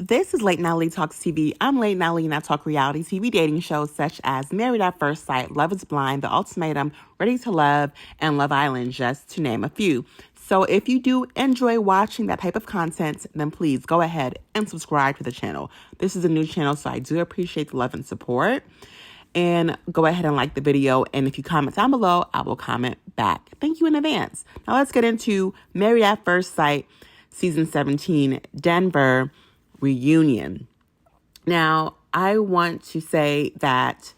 This is Late Natalie Talks TV. I'm Late Natalie and I talk reality TV dating shows such as Married at First Sight, Love is Blind, The Ultimatum, Ready to Love, and Love Island, just to name a few. So if you do enjoy watching that type of content, then please go ahead and subscribe to the channel. This is a new channel, so I do appreciate the love and support. And go ahead and like the video. And if you comment down below, I will comment back. Thank you in advance. Now let's get into Married at First Sight, Season 17, Denver reunion. Now, I want to say that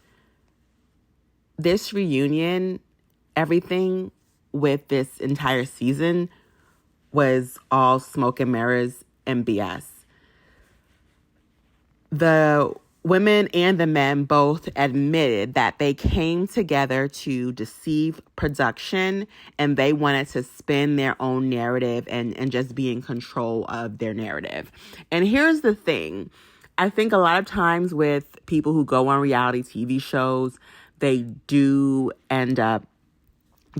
this reunion, everything with this entire season was all smoke and mirrors and BS. The women and the men both admitted that they came together to deceive production and they wanted to spin their own narrative and just be in control of their narrative. And here's the thing. I think a lot of times with people who go on reality TV shows, they do end up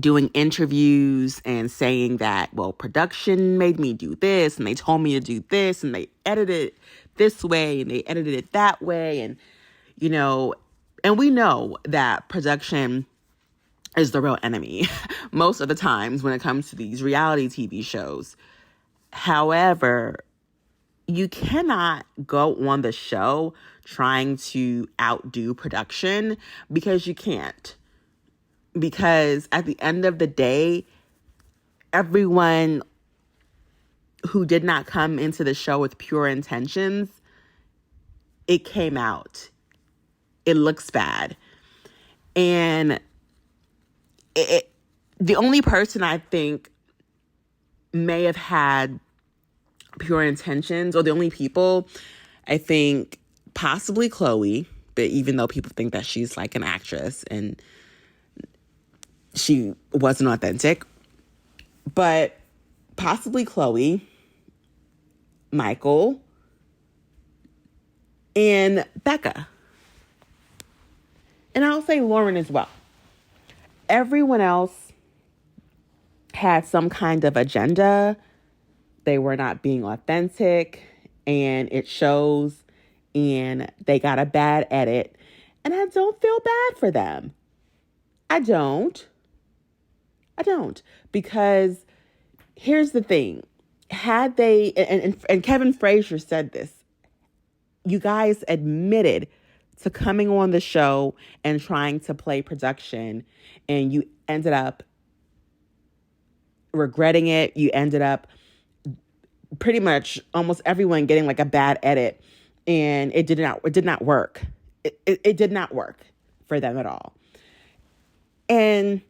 doing interviews and saying that, well, production made me do this and they told me to do this and they edited it this way and they edited it that way. And, you know, and we know that production is the real enemy most of the times when it comes to these reality TV shows. However, you cannot go on the show trying to outdo production because you can't. Because at the end of the day, everyone who did not come into the show with pure intentions, it came out. It looks bad. And the only person I think may have had pure intentions, or the only people, I think possibly Chloe, but even though people think that she's like an actress and she wasn't authentic, but possibly Chloe, Michael, and Becca. And I'll say Lauren as well. Everyone else had some kind of agenda. They were not being authentic, and it shows, and they got a bad edit. And I don't feel bad for them. I don't. Because here's the thing. Had they, and Kevin Frazier said this, you guys admitted to coming on the show and trying to play production, and you ended up regretting it. You ended up pretty much almost everyone getting like a bad edit, and it did not work. It did not work for them at all. And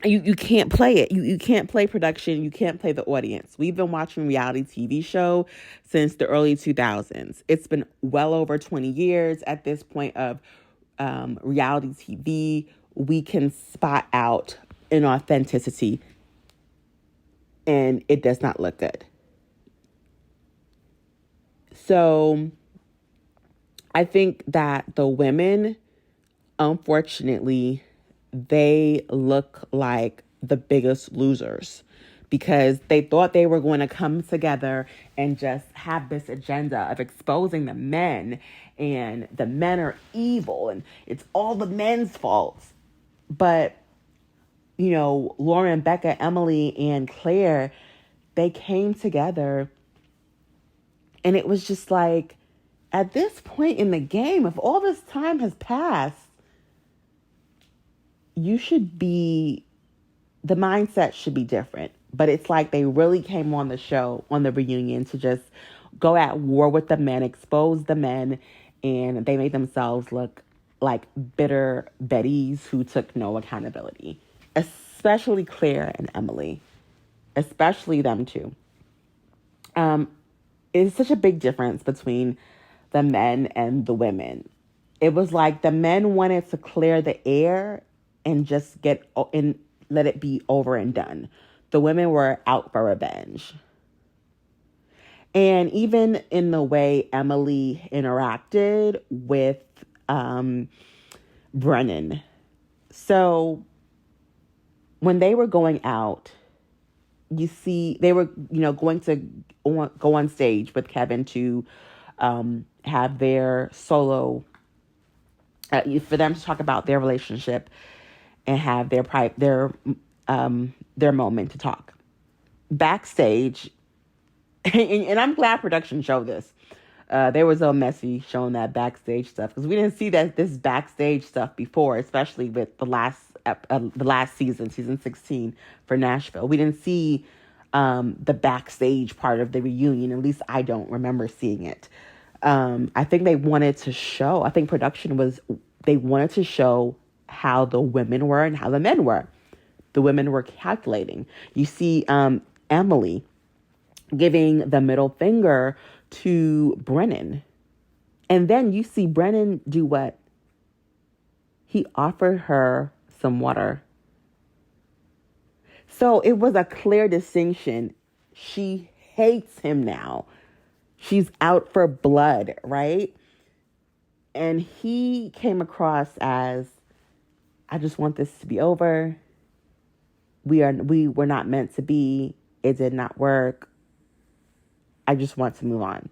you can't play it. You can't play production. You can't play the audience. We've been watching reality TV show since the early 2000s. It's been well over 20 years at this point of reality TV. We can spot out inauthenticity, and it does not look good. So I think that the women, unfortunately, they look like the biggest losers because they thought they were going to come together and just have this agenda of exposing the men, and the men are evil and it's all the men's faults. But, you know, Lauren, Becca, Emily, and Claire, they came together, and it was just like, at this point in the game, if all this time has passed, the mindset should be different. But it's like they really came on the show, on the reunion, to just go at war with the men, expose the men, and they made themselves look like bitter Betties who took no accountability, especially Claire and Emily, especially them two. It's such a big difference between the men and the women. It was like the men wanted to clear the air and just let it be over and done. The women were out for revenge. And even in the way Emily interacted with Brennan. So when they were going out, you see, they were, going to go on stage with Kevin to have their solo, for them to talk about their relationship and have their moment to talk. Backstage, and I'm glad production showed this. They were so messy showing that backstage stuff because we didn't see this backstage stuff before, especially with the last season, season 16 for Nashville. We didn't see the backstage part of the reunion. At least I don't remember seeing it. I think they wanted to show. I think they wanted to show how the women were and how the men were. The women were calculating. You see, Emily giving the middle finger to Brennan. And then you see Brennan do what? He offered her some water. So it was a clear distinction. She hates him now. She's out for blood, right? And he came across as, I just want this to be over. We were not meant to be. It did not work. I just want to move on.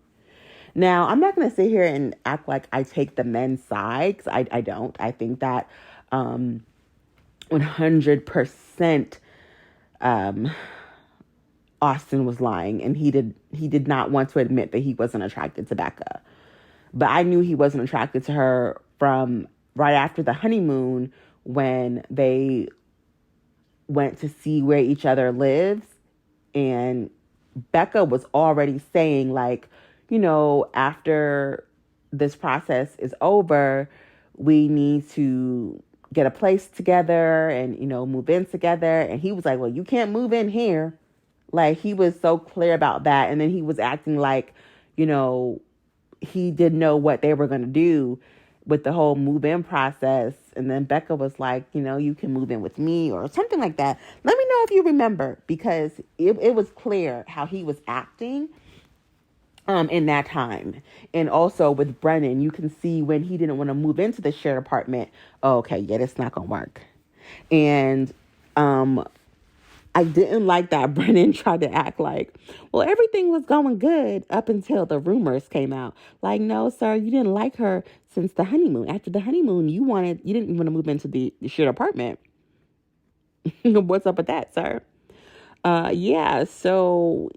Now, I'm not going to sit here and act like I take the men's side, because I don't. I think that 100% Austin was lying, and he did not want to admit that he wasn't attracted to Becca. But I knew he wasn't attracted to her from right after the honeymoon when they went to see where each other lives, and Becca was already saying, like, after this process is over, we need to get a place together and, move in together. And he was like, well, you can't move in here. Like, he was so clear about that. And then he was acting like, he didn't know what they were going to do with the whole move-in process. And then Becca was like, you can move in with me or something like that. Let me know if you remember, because it was clear how he was acting in that time. And also with Brennan, you can see when he didn't want to move into the shared apartment. Oh, okay, yeah, that's not going to work. And I didn't like that Brennan tried to act like, well, everything was going good up until the rumors came out. Like, no, sir, you didn't like her since the honeymoon. After the honeymoon, you didn't want to move into the shared apartment. What's up with that, sir? Yeah, so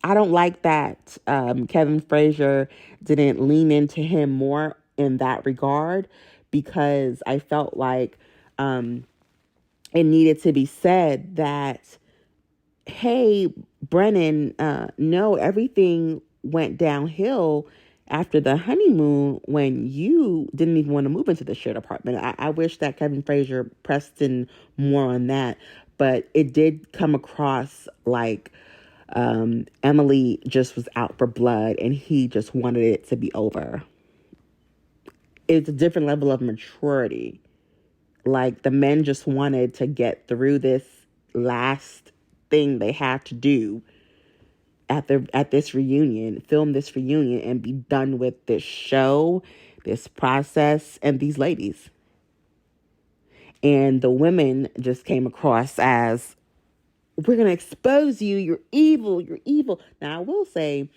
I don't like that Kevin Frazier didn't lean into him more in that regard, because I felt like it needed to be said that, hey, Brennan, no, everything went downhill after the honeymoon when you didn't even want to move into the shared apartment. I wish that Kevin Frazier pressed in more on that, but it did come across like Emily just was out for blood and he just wanted it to be over. It's a different level of maturity. Like, the men just wanted to get through this last thing they had to do at this reunion, film this reunion, and be done with this show, this process, and these ladies. And the women just came across as, we're going to expose you. You're evil. You're evil. Now, I will say,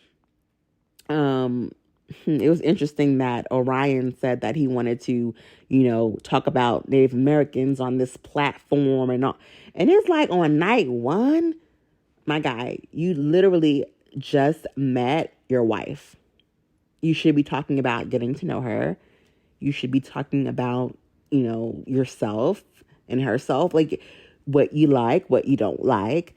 it was interesting that Orion said that he wanted to, talk about Native Americans on this platform and all. And it's like, on night one, my guy, you literally just met your wife. You should be talking about getting to know her. You should be talking about, yourself and herself, like what you like, what you don't like.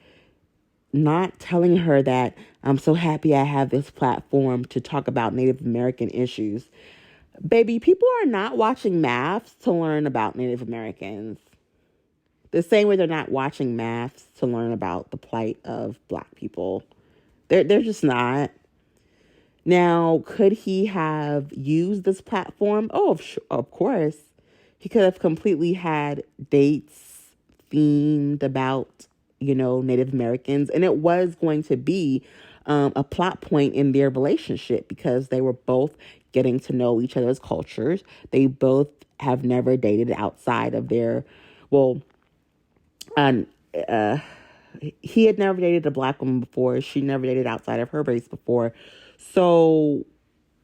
Not telling her that I'm so happy I have this platform to talk about Native American issues. Baby, people are not watching MAFS to learn about Native Americans. The same way they're not watching MAFS to learn about the plight of Black people. They're just not. Now, could he have used this platform? Oh, of course. He could have completely had dates themed about, Native Americans. And it was going to be a plot point in their relationship, because they were both getting to know each other's cultures. They both have never dated outside of their, he had never dated a Black woman before. She never dated outside of her race before. So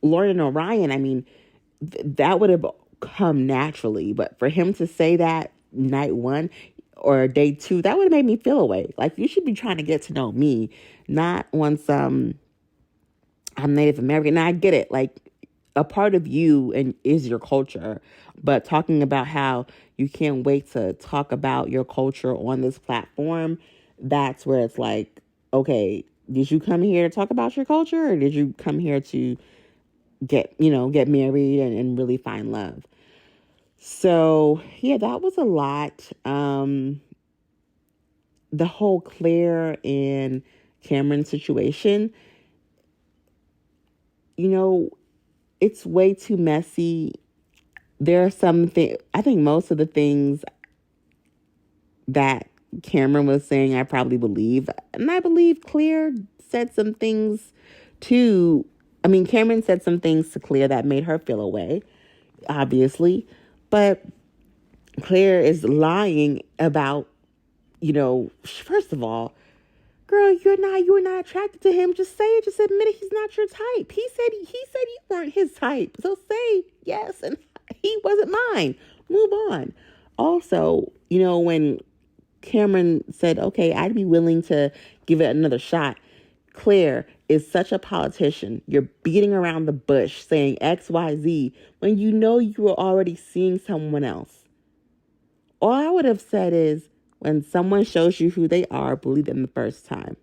Lauren and Orion, I mean, that would have come naturally. But for him to say that night one or day two, that would have made me feel away. Like, you should be trying to get to know me, not once I'm Native American. Now, I get it. Like, a part of you and is your culture, but talking about how you can't wait to talk about your culture on this platform, that's where it's like, okay, did you come here to talk about your culture, or did you come here to get married and really find love? So yeah, that was a lot. The whole Claire and Cameron situation, it's way too messy. There are some things, I think most of the things that Cameron was saying, I probably believe. And I believe Claire said some things too. I mean, Cameron said some things to Claire that made her feel away, obviously. But Claire is lying about, first of all, girl, you were not attracted to him. Just say it. Just admit it. He's not your type. He said you weren't his type. So say yes, and he wasn't mine. Move on. Also, when Cameron said, okay, I'd be willing to give it another shot. Claire is such a politician. You're beating around the bush saying XYZ when you know you were already seeing someone else. All I would have said is, when someone shows you who they are, believe them the first time.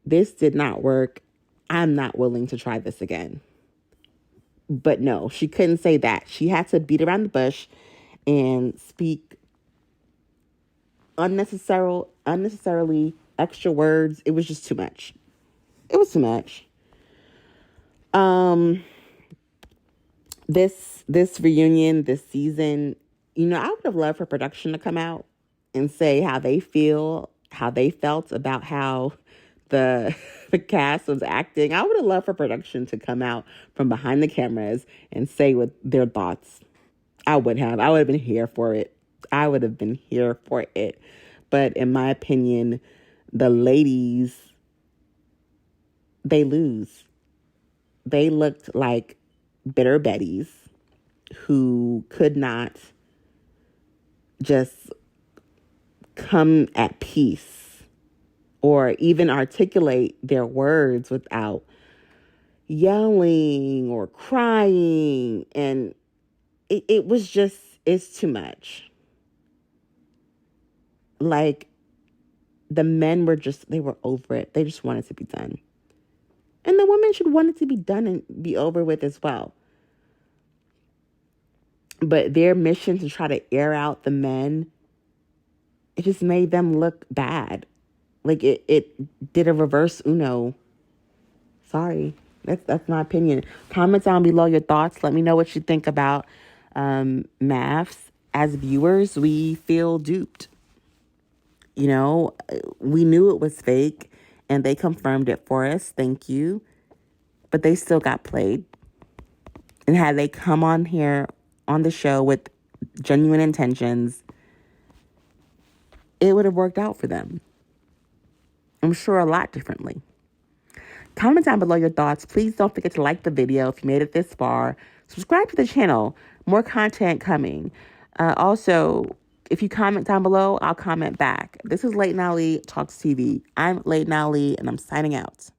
This did not work. I'm not willing to try this again. But no, she couldn't say that. She had to beat around the bush and speak unnecessarily extra words. It was just too much. It was too much. This reunion, this season, I would have loved for production to come out and say how they felt about how the cast was acting. I would have loved for production to come out from behind the cameras and say what their thoughts. I would have been here for it. But in my opinion, the ladies, they lose. They looked like bitter Betties who could not just come at peace or even articulate their words without yelling or crying. And it's too much. Like, the men they were over it. They just wanted to be done. And the women should want it to be done and be over with as well. But their mission to try to air out the men, it just made them look bad. Like, it did a reverse Uno. Sorry. That's my opinion. Comment down below your thoughts. Let me know what you think about MAFS. As viewers, we feel duped. We knew it was fake, and they confirmed it for us. Thank you. But they still got played. And had they come on here on the show with genuine intentions, it would have worked out for them. I'm sure a lot differently. Comment down below your thoughts. Please don't forget to like the video if you made it this far. Subscribe to the channel. More content coming. Also, if you comment down below, I'll comment back. This is Late Now Lee Talks TV. I'm Late Now Lee, and I'm signing out.